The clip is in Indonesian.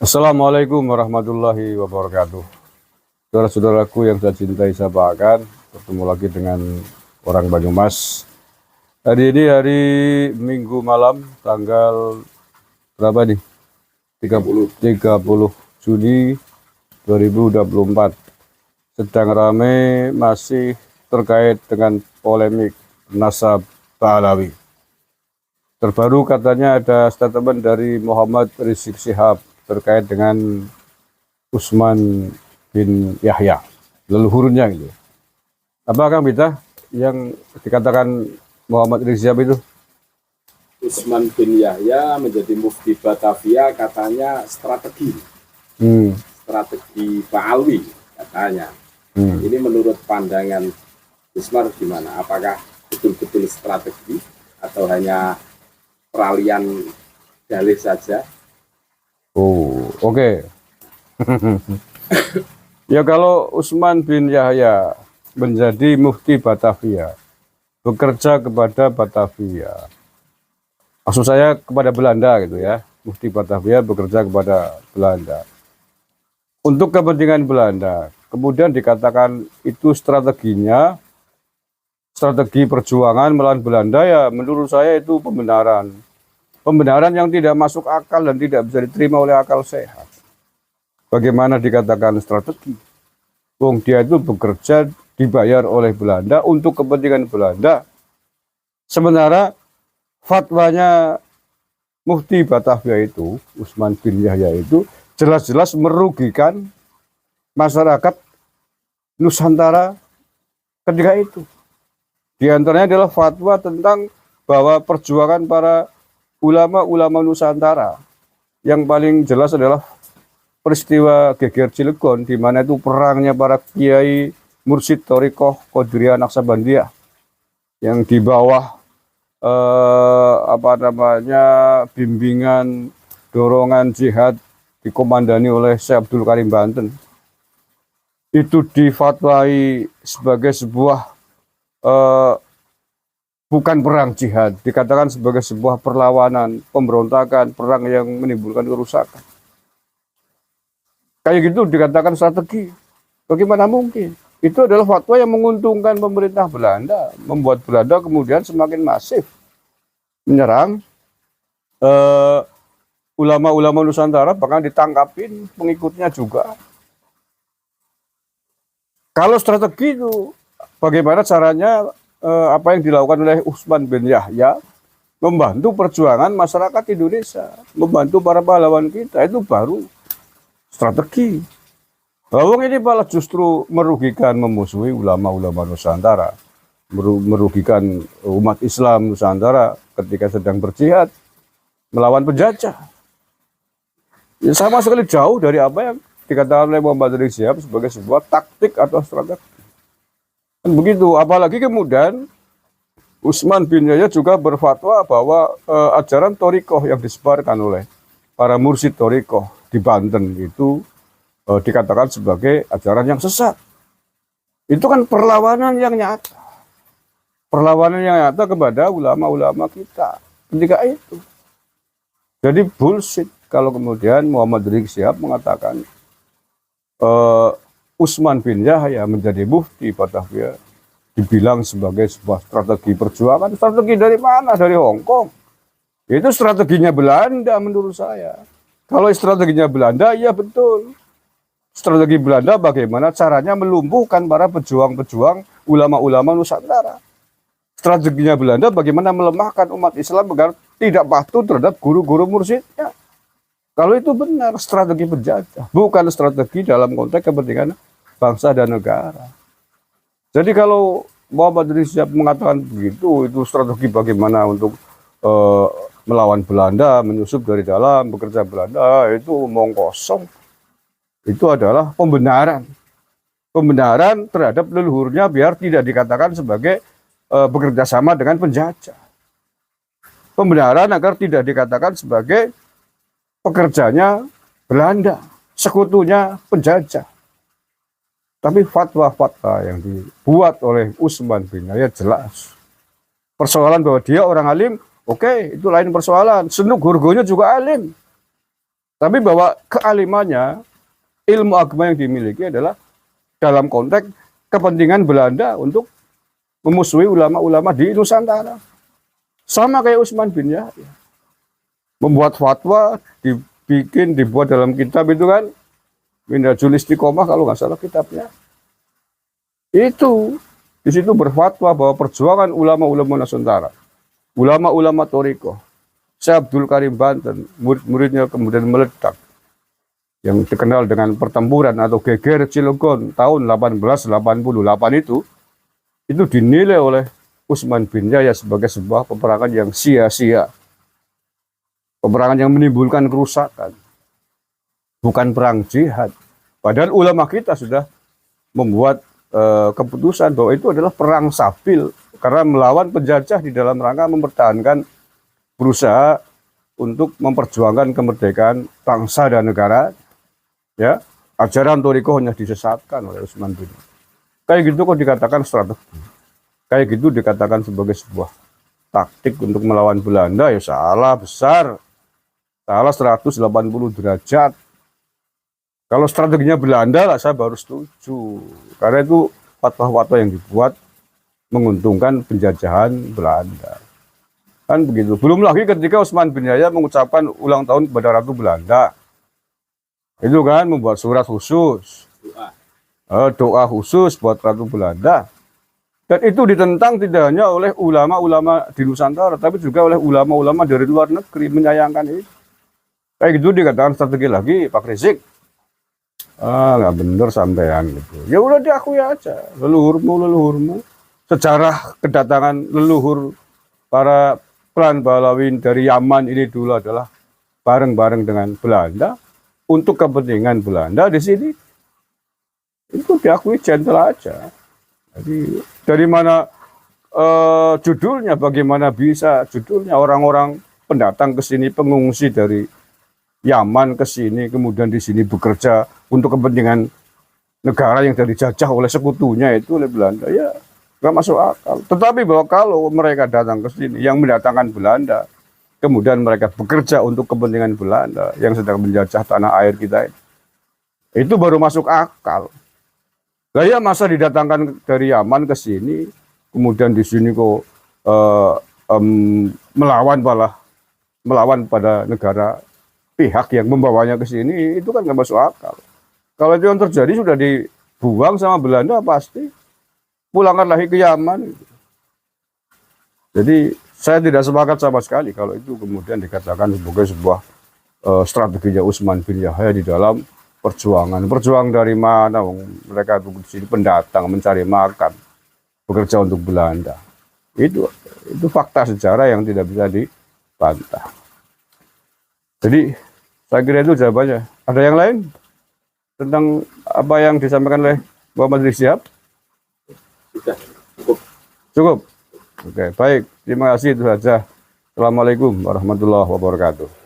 Assalamualaikum warahmatullahi wabarakatuh. Saudara-saudaraku yang saya cintai, saya banggakan, bertemu lagi dengan orang Banyumas. Hari ini hari Minggu malam, tanggal berapa nih? 30 Juni 2024. Sedang ramai masih terkait dengan polemik Nasab Pahlawi. Terbaru katanya ada statement dari Muhammad Rizik Syihab terkait dengan Utsman bin Yahya, leluhurnya gitu. Apa Kang Bita yang dikatakan Muhammad Rizik Syihab itu? Utsman bin Yahya menjadi mufti Batavia katanya strategi Pak Alwi katanya. Ini menurut pandangan Usmar gimana? Apakah betul-betul strategi atau hanya peralihan dalih saja? Oh, oke. Ya kalau Utsman bin Yahya menjadi mufti Batavia, bekerja kepada Batavia, maksud saya kepada Belanda gitu ya, mufti Batavia bekerja kepada Belanda untuk kepentingan Belanda. Kemudian dikatakan itu strateginya, strategi perjuangan melawan Belanda, ya menurut saya itu pembenaran. Pembenaran yang tidak masuk akal dan tidak bisa diterima oleh akal sehat. Bagaimana dikatakan strategi? Wong dia itu bekerja dibayar oleh Belanda untuk kepentingan Belanda. Sementara fatwanya Mufti Batavia itu, Utsman bin Yahya itu, jelas-jelas merugikan masyarakat Nusantara ketika itu. Di antaranya adalah fatwa tentang bahwa perjuangan para ulama-ulama Nusantara yang paling jelas adalah peristiwa Geger Cilegon, di mana itu perangnya para kiai mursyid Thariqah Qadiriyah Naqsabandiyah yang di bawah bimbingan dorongan jihad dikomandani oleh Syekh Abdul Karim Banten. Itu difatwai sebagai sebuah bukan perang jihad, dikatakan sebagai sebuah perlawanan, pemberontakan, perang yang menimbulkan kerusakan. Kayak gitu dikatakan strategi. Bagaimana mungkin? Itu adalah fatwa yang menguntungkan pemerintah Belanda, membuat Belanda kemudian semakin masif menyerang ulama-ulama Nusantara, bahkan ditangkapin pengikutnya juga. Kalau strategi itu, bagaimana caranya? Apa yang dilakukan oleh Utsman bin Yahya membantu perjuangan masyarakat Indonesia, membantu para pahlawan kita, itu baru strategi. Bahwa ini malah justru merugikan, memusuhi ulama-ulama Nusantara, merugikan umat Islam Nusantara ketika sedang berjihad melawan penjajah. Ya, sama sekali jauh dari apa yang dikatakan oleh Muhammad Rizik Syihab sebagai sebuah taktik atau strategi. Dan begitu, apalagi kemudian Utsman bin Yahya juga berfatwa bahwa ajaran Thariqah yang disebarkan oleh para mursyid Thariqah di Banten itu dikatakan sebagai ajaran yang sesat. Itu kan perlawanan yang nyata. Perlawanan yang nyata kepada ulama-ulama kita ketika itu. Jadi bullshit kalau kemudian Muhammad Rizik Syihab mengatakan Utsman bin Yahya menjadi mufti Batavia dibilang sebagai sebuah strategi perjuangan. Strategi dari mana? Dari Hong Kong. Itu strateginya Belanda menurut saya. Kalau strateginya Belanda, ya betul. Strategi Belanda bagaimana caranya melumpuhkan para pejuang-pejuang ulama-ulama Nusantara. Strateginya Belanda bagaimana melemahkan umat Islam agar tidak patuh terhadap guru-guru mursyidnya. Kalau itu benar strategi penjajah, bukan strategi dalam konteks kepentingan bangsa dan negara. Jadi kalau Muhammad Rizik Syihab mengatakan begitu, itu strategi bagaimana untuk melawan Belanda, menyusup dari dalam, bekerja Belanda, itu omong kosong. Itu adalah pembenaran. Pembenaran terhadap leluhurnya biar tidak dikatakan sebagai bekerja sama dengan penjajah. Pembenaran agar tidak dikatakan sebagai pekerjanya Belanda, sekutunya penjajah. Tapi fatwa-fatwa yang dibuat oleh Utsman bin Yahya jelas. Persoalan bahwa dia orang alim, oke, itu lain persoalan. Senuk Gurgonya juga alim. Tapi bahwa kealimannya, ilmu agama yang dimiliki adalah dalam konteks kepentingan Belanda untuk memusuhi ulama-ulama di Nusantara. Sama kayak Utsman bin Yahya. Membuat fatwa, dibuat dalam kitab itu kan, Minhajul Istiqomah kalau nggak salah kitabnya. Itu, di situ berfatwa bahwa perjuangan ulama-ulama Nusantara, ulama-ulama Thariqah, Syekh Abdul Karim Banten, murid-muridnya kemudian meledak. Yang dikenal dengan pertempuran atau geger Cilegon tahun 1888 itu dinilai oleh Utsman bin Yahya sebagai sebuah peperangan yang sia-sia. Peperangan yang menimbulkan kerusakan. Bukan perang jihad. Padahal ulama kita sudah membuat keputusan bahwa itu adalah perang sabil. Karena melawan penjajah di dalam rangka mempertahankan, berusaha untuk memperjuangkan kemerdekaan bangsa dan negara. Ya, ajaran Thariqah hanya disesatkan oleh Utsman bin Yahya. Kayak gitu kok dikatakan strategi. Kayak gitu dikatakan sebagai sebuah taktik untuk melawan Belanda, ya salah besar. Salah 180 derajat. Kalau strateginya Belanda lah saya baru setuju. Karena itu fatwa-fatwa yang dibuat menguntungkan penjajahan Belanda. Kan begitu. Belum lagi ketika Utsman bin Yahya mengucapkan ulang tahun kepada Ratu Belanda. Itu kan membuat surat khusus. Doa khusus buat Ratu Belanda. Dan itu ditentang tidak hanya oleh ulama-ulama di Nusantara, tapi juga oleh ulama-ulama dari luar negeri menyayangkan itu. Kayak gitu dikatakan strategi lagi, Pak Rizik. Nggak bener sampean gitu. Ya udah diakui aja, leluhurmu. Sejarah kedatangan leluhur para Plan Balawin dari Yaman ini dulu adalah bareng-bareng dengan Belanda untuk kepentingan Belanda di sini. Itu diakui gentle aja. Jadi dari mana judulnya, bagaimana bisa judulnya orang-orang pendatang ke sini, pengungsi dari Yaman ke sini, kemudian di sini bekerja untuk kepentingan negara yang dijajah oleh sekutunya itu oleh Belanda, ya nggak masuk akal. Tetapi bahwa kalau mereka datang ke sini, yang mendatangkan Belanda, kemudian mereka bekerja untuk kepentingan Belanda yang sedang menjajah tanah air kita, itu baru masuk akal. Lah ya masa didatangkan dari Yaman ke sini, kemudian di sini kok melawan pada negara pihak yang membawanya ke sini, itu kan nggak masuk akal. Kalau itu yang terjadi sudah dibuang sama Belanda pasti, pulangkan lagi ke Yaman. Jadi saya tidak sepakat sama sekali kalau itu kemudian dikatakan sebagai sebuah strateginya Utsman bin Yahya di dalam perjuangan dari mana? Mereka di sini pendatang mencari makan, bekerja untuk Belanda. Itu fakta sejarah yang tidak bisa dibantah. Jadi saya kira itu jawabannya. Ada yang lain tentang apa yang disampaikan oleh Muhammad Rizik Syihab? Sudah cukup. Cukup. Oke, baik. Terima kasih, itu saja. Assalamualaikum warahmatullahi wabarakatuh.